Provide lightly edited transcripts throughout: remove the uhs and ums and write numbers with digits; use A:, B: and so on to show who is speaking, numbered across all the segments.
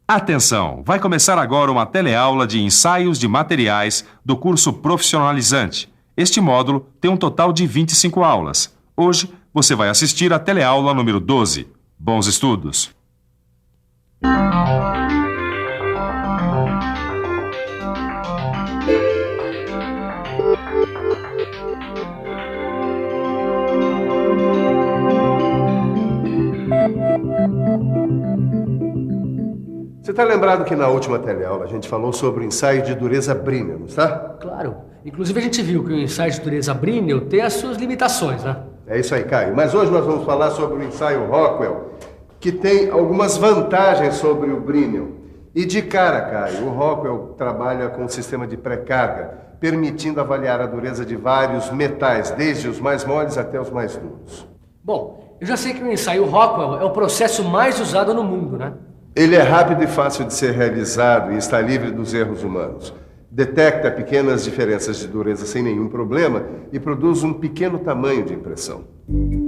A: Atenção! Vai começar agora uma teleaula de ensaios de materiais do curso profissionalizante. Este módulo tem um total de 25 aulas. Hoje, você vai assistir a teleaula número 12. Bons estudos!
B: Você está lembrado que na última teleaula a gente falou sobre o ensaio de dureza Brinell, não está?
C: Claro. Inclusive a gente viu que o ensaio de dureza Brinell tem as suas limitações, né?
B: É isso aí, Caio. Mas hoje nós vamos falar sobre o ensaio Rockwell, que tem algumas vantagens sobre o Brinell. E de cara, Caio, o Rockwell trabalha com um sistema de pré-carga, permitindo avaliar a dureza de vários metais, desde os mais moles até os mais duros.
C: Bom, eu já sei que o ensaio Rockwell é o processo mais usado no mundo, né?
B: Ele é rápido e fácil de ser realizado e está livre dos erros humanos. Detecta pequenas diferenças de dureza sem nenhum problema e produz um pequeno tamanho de impressão.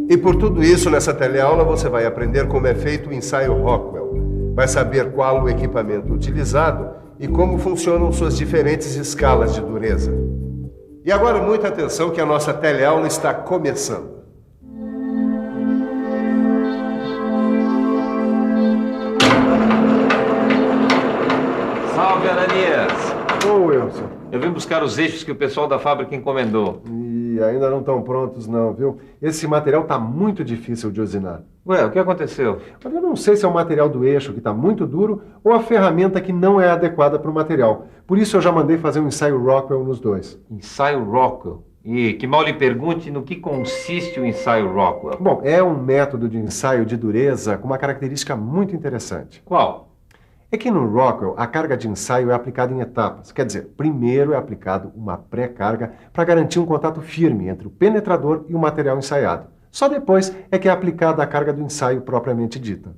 B: E por tudo isso, nessa teleaula você vai aprender como é feito o ensaio Rockwell. Vai saber qual o equipamento utilizado e como funcionam suas diferentes escalas de dureza. E agora muita atenção que a nossa teleaula está começando.
D: Salve, Ananias!
B: Ô, Wilson.
D: Eu vim buscar os eixos que o pessoal da fábrica encomendou.
B: E ainda não estão prontos não, viu? Esse material está muito difícil de usinar.
D: Ué, o que aconteceu?
B: Mas eu não sei se é o material do eixo que está muito duro ou a ferramenta que não é adequada para o material. Por isso eu já mandei fazer um ensaio Rockwell nos dois.
D: Ensaio Rockwell? E que mal lhe pergunte no que consiste o ensaio Rockwell.
B: Bom, é um método de ensaio de dureza com uma característica muito interessante.
D: Qual?
B: É que no Rockwell a carga de ensaio é aplicada em etapas. Quer dizer, primeiro é aplicado uma pré-carga para garantir um contato firme entre o penetrador e o material ensaiado. Só depois é que é aplicada a carga do ensaio propriamente dita.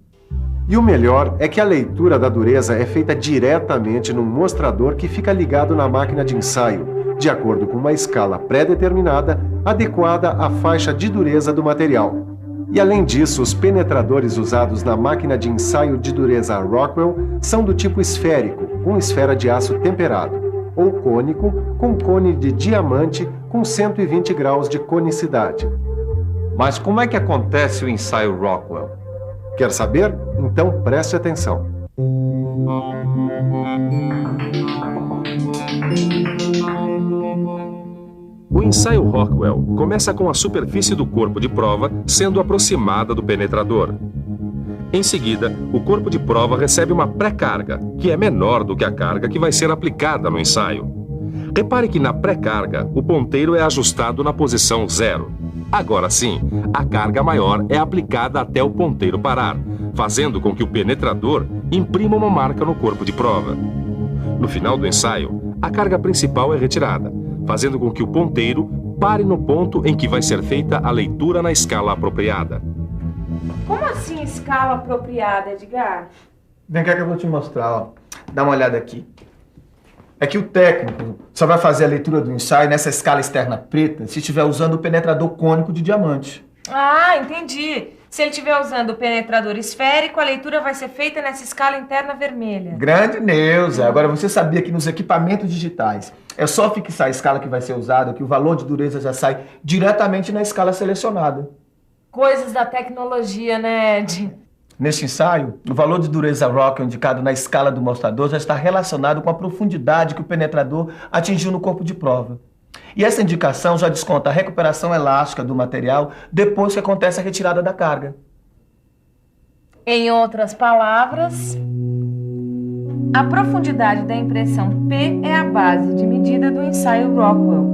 B: E o melhor é que a leitura da dureza é feita diretamente num mostrador que fica ligado na máquina de ensaio, de acordo com uma escala pré-determinada, adequada à faixa de dureza do material. E além disso, os penetradores usados na máquina de ensaio de dureza Rockwell são do tipo esférico, com esfera de aço temperado, ou cônico, com cone de diamante com 120 graus de conicidade.
D: Mas como é que acontece o ensaio Rockwell?
B: Quer saber? Então preste atenção.
A: O ensaio Rockwell começa com a superfície do corpo de prova sendo aproximada do penetrador. Em seguida, o corpo de prova recebe uma pré-carga, que é menor do que a carga que vai ser aplicada no ensaio. Repare que na pré-carga, o ponteiro é ajustado na posição 0. Agora sim, a carga maior é aplicada até o ponteiro parar, fazendo com que o penetrador imprima uma marca no corpo de prova. No final do ensaio, a carga principal é retirada, fazendo com que o ponteiro pare no ponto em que vai ser feita a leitura na escala apropriada.
E: Como assim escala apropriada, Edgar?
F: Vem cá que eu vou te mostrar, ó. Dá uma olhada aqui. É que o técnico só vai fazer a leitura do ensaio nessa escala externa preta se estiver usando o penetrador cônico de diamante.
E: Ah, entendi. Se ele estiver usando o penetrador esférico, a leitura vai ser feita nessa escala interna vermelha.
F: Grande Neuza! Agora, você sabia que nos equipamentos digitais é só fixar a escala que vai ser usada, que o valor de dureza já sai diretamente na escala selecionada.
E: Coisas da tecnologia, né, Ed?
F: Neste ensaio, o valor de dureza Rockwell indicado na escala do mostrador já está relacionado com a profundidade que o penetrador atingiu no corpo de prova. E essa indicação já desconta a recuperação elástica do material depois que acontece a retirada da carga.
E: Em outras palavras, a profundidade da impressão P é a base de medida do ensaio Rockwell.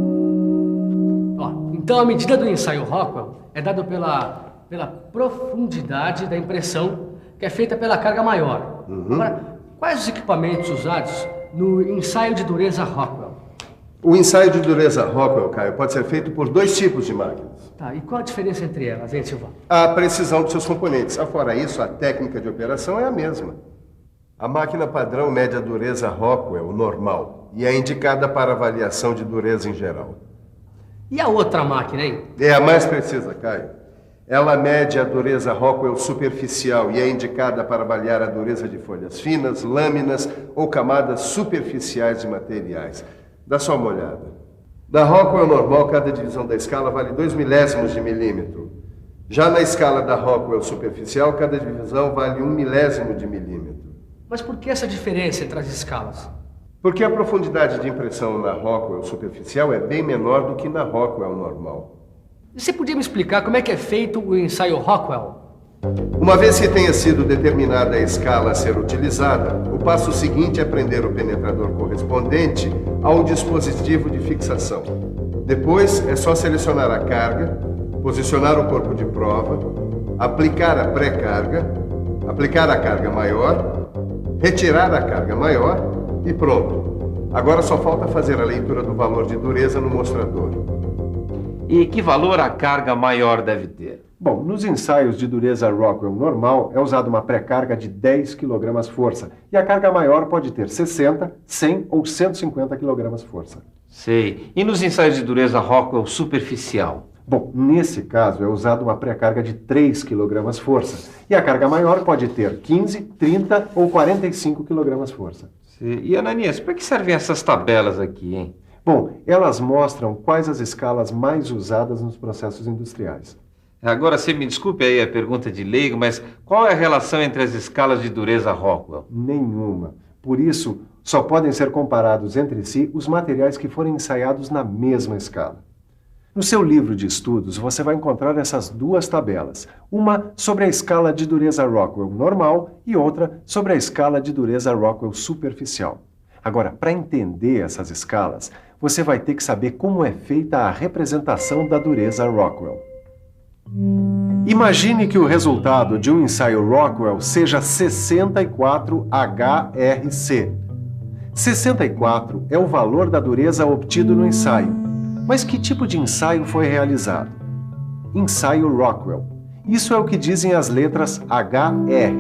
C: Ó, então a medida do ensaio Rockwell é dada pela profundidade da impressão, que é feita pela carga maior. Agora, quais os equipamentos usados no ensaio de dureza Rockwell?
B: O ensaio de dureza Rockwell, Caio, pode ser feito por dois tipos de máquinas.
C: Tá, e qual a diferença entre elas, hein, Silvão?
B: A precisão dos seus componentes. Afora isso, a técnica de operação é a mesma. A máquina padrão mede a dureza Rockwell normal e é indicada para avaliação de dureza em geral.
C: E a outra máquina, hein?
B: É a mais precisa, Caio. Ela mede a dureza Rockwell superficial e é indicada para avaliar a dureza de folhas finas, lâminas ou camadas superficiais de materiais. Dá só uma olhada. Da Rockwell normal, cada divisão da escala vale 2 milésimos de milímetro. Já na escala da Rockwell superficial, cada divisão vale 1 milésimo de milímetro.
C: Mas por que essa diferença entre as escalas?
B: Porque a profundidade de impressão na Rockwell superficial é bem menor do que na Rockwell normal.
C: Você podia me explicar como é que é feito o ensaio Rockwell?
B: Uma vez que tenha sido determinada a escala a ser utilizada, o passo seguinte é prender o penetrador correspondente ao dispositivo de fixação. Depois é só selecionar a carga, posicionar o corpo de prova, aplicar a pré-carga, aplicar a carga maior, retirar a carga maior e pronto. Agora só falta fazer a leitura do valor de dureza no mostrador.
D: E que valor a carga maior deve ter?
B: Bom, nos ensaios de dureza Rockwell normal é usada uma pré-carga de 10 kg força e a carga maior pode ter 60, 100 ou 150 kg força.
D: Sei. E nos ensaios de dureza Rockwell superficial?
B: Bom, nesse caso é usada uma pré-carga de 3 kg força e a carga maior pode ter 15, 30 ou 45 kg força.
D: Sei. E Ananias, para que servem essas tabelas aqui, hein?
B: Bom, elas mostram quais as escalas mais usadas nos processos industriais.
D: Agora, você me desculpe aí a pergunta de leigo, mas qual é a relação entre as escalas de dureza Rockwell?
B: Nenhuma. Por isso, só podem ser comparados entre si os materiais que forem ensaiados na mesma escala. No seu livro de estudos, você vai encontrar essas duas tabelas. Uma sobre a escala de dureza Rockwell normal e outra sobre a escala de dureza Rockwell superficial. Agora, para entender essas escalas, você vai ter que saber como é feita a representação da dureza Rockwell. Imagine que o resultado de um ensaio Rockwell seja 64 HRC. 64 é o valor da dureza obtido no ensaio. Mas que tipo de ensaio foi realizado? Ensaio Rockwell. Isso é o que dizem as letras HR.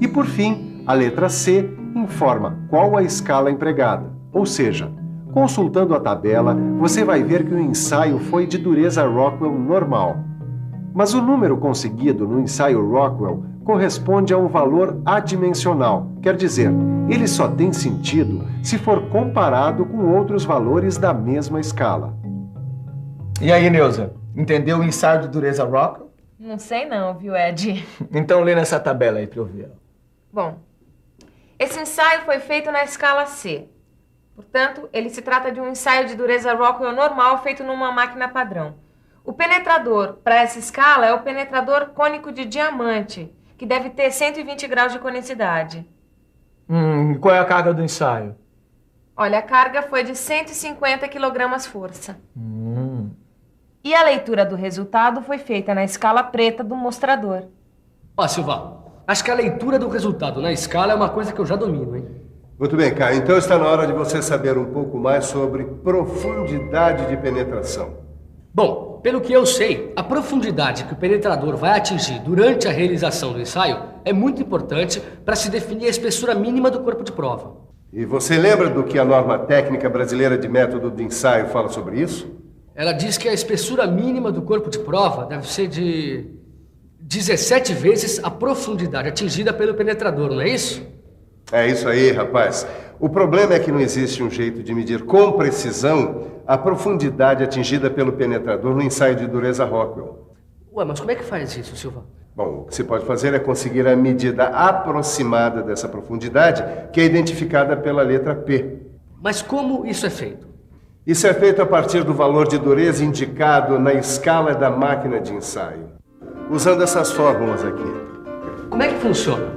B: E por fim, a letra C informa qual a escala empregada. Ou seja, consultando a tabela, você vai ver que o ensaio foi de dureza Rockwell normal. Mas o número conseguido no ensaio Rockwell corresponde a um valor adimensional, quer dizer, ele só tem sentido se for comparado com outros valores da mesma escala.
F: E aí, Neuza, entendeu o ensaio de dureza Rockwell?
E: Não sei não, viu, Ed?
F: Então lê nessa tabela aí pra eu ver.
E: Bom, esse ensaio foi feito na escala C. Portanto, ele se trata de um ensaio de dureza Rockwell normal feito numa máquina padrão. O penetrador para essa escala é o penetrador cônico de diamante, que deve ter 120 graus de conicidade.
F: Qual é a carga do ensaio?
E: Olha, a carga foi de 150 kg força. E a leitura do resultado foi feita na escala preta do mostrador.
C: Ó, Silva, acho que a leitura do resultado na escala é uma coisa que eu já domino, hein?
B: Muito bem, Caio. Então está na hora de você saber um pouco mais sobre profundidade de penetração.
C: Bom, pelo que eu sei, a profundidade que o penetrador vai atingir durante a realização do ensaio é muito importante para se definir a espessura mínima do corpo de prova.
B: E você lembra do que a norma técnica brasileira de método de ensaio fala sobre isso?
C: Ela diz que a espessura mínima do corpo de prova deve ser de 17 vezes a profundidade atingida pelo penetrador, não é isso?
B: É isso aí, rapaz. O problema é que não existe um jeito de medir com precisão a profundidade atingida pelo penetrador no ensaio de dureza Rockwell.
C: Ué, mas como é que faz isso, Silva?
B: Bom, o que se pode fazer é conseguir a medida aproximada dessa profundidade, que é identificada pela letra P.
C: Mas como isso é feito?
B: Isso é feito a partir do valor de dureza indicado na escala da máquina de ensaio, usando essas fórmulas aqui.
C: Como é que funciona?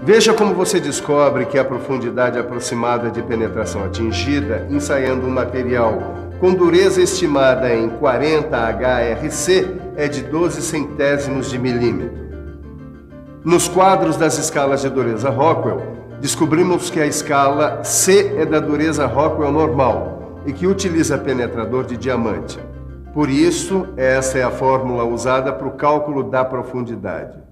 B: Veja como você descobre que a profundidade aproximada de penetração atingida, ensaiando um material com dureza estimada em 40 HRC, é de 12 centésimos de milímetro. Nos quadros das escalas de dureza Rockwell, descobrimos que a escala C é da dureza Rockwell normal e que utiliza penetrador de diamante. Por isso, essa é a fórmula usada para o cálculo da profundidade.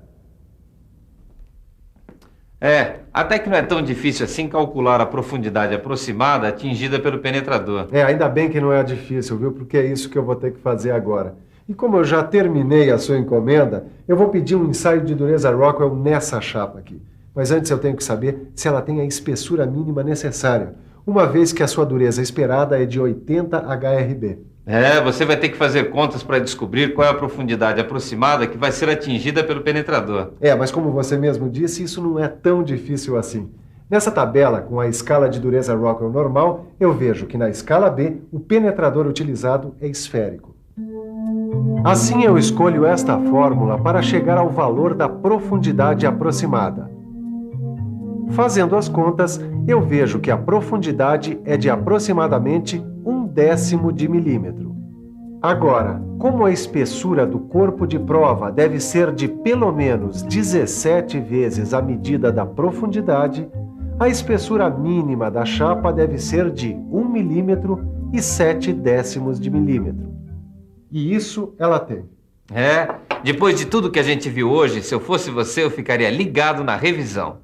D: Até que não é tão difícil assim calcular a profundidade aproximada atingida pelo penetrador.
B: Ainda bem que não é difícil, viu? Porque é isso que eu vou ter que fazer agora. E como eu já terminei a sua encomenda, eu vou pedir um ensaio de dureza Rockwell nessa chapa aqui. Mas antes eu tenho que saber se ela tem a espessura mínima necessária, uma vez que a sua dureza esperada é de 80 HRB.
D: Você vai ter que fazer contas para descobrir qual é a profundidade aproximada que vai ser atingida pelo penetrador.
B: Mas como você mesmo disse, isso não é tão difícil assim. Nessa tabela, com a escala de dureza Rockwell normal, eu vejo que na escala B, o penetrador utilizado é esférico. Assim eu escolho esta fórmula para chegar ao valor da profundidade aproximada. Fazendo as contas, eu vejo que a profundidade é de aproximadamente 1/10 de milímetro. Agora, como a espessura do corpo de prova deve ser de pelo menos 17 vezes a medida da profundidade, a espessura mínima da chapa deve ser de 1 milímetro e 7/10 de milímetro. E isso ela tem.
D: Depois de tudo que a gente viu hoje, se eu fosse você, eu ficaria ligado na revisão.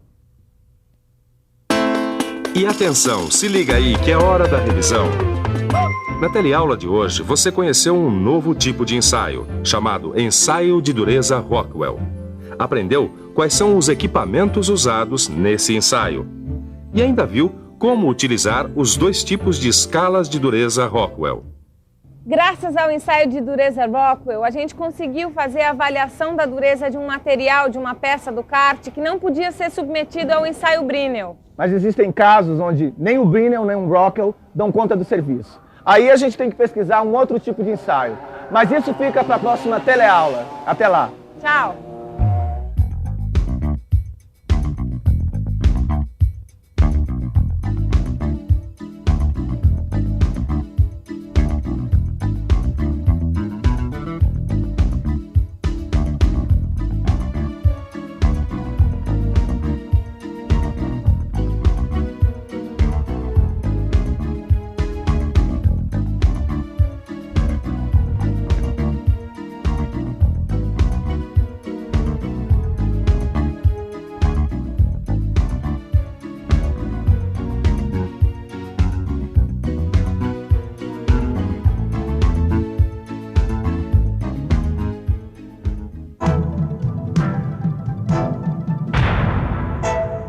A: E atenção, se liga aí que é hora da revisão. Na teleaula de hoje, você conheceu um novo tipo de ensaio, chamado ensaio de dureza Rockwell. Aprendeu quais são os equipamentos usados nesse ensaio. E ainda viu como utilizar os dois tipos de escalas de dureza Rockwell.
E: Graças ao ensaio de dureza Rockwell, a gente conseguiu fazer a avaliação da dureza de um material, de uma peça do kart, que não podia ser submetido ao ensaio Brinell.
F: Mas existem casos onde nem o Brinell nem o Rockwell dão conta do serviço. Aí a gente tem que pesquisar um outro tipo de ensaio. Mas isso fica para a próxima teleaula. Até lá.
E: Tchau.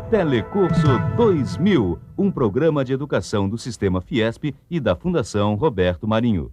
G: Telecurso 2000, um programa de educação do Sistema Fiesp e da Fundação Roberto Marinho.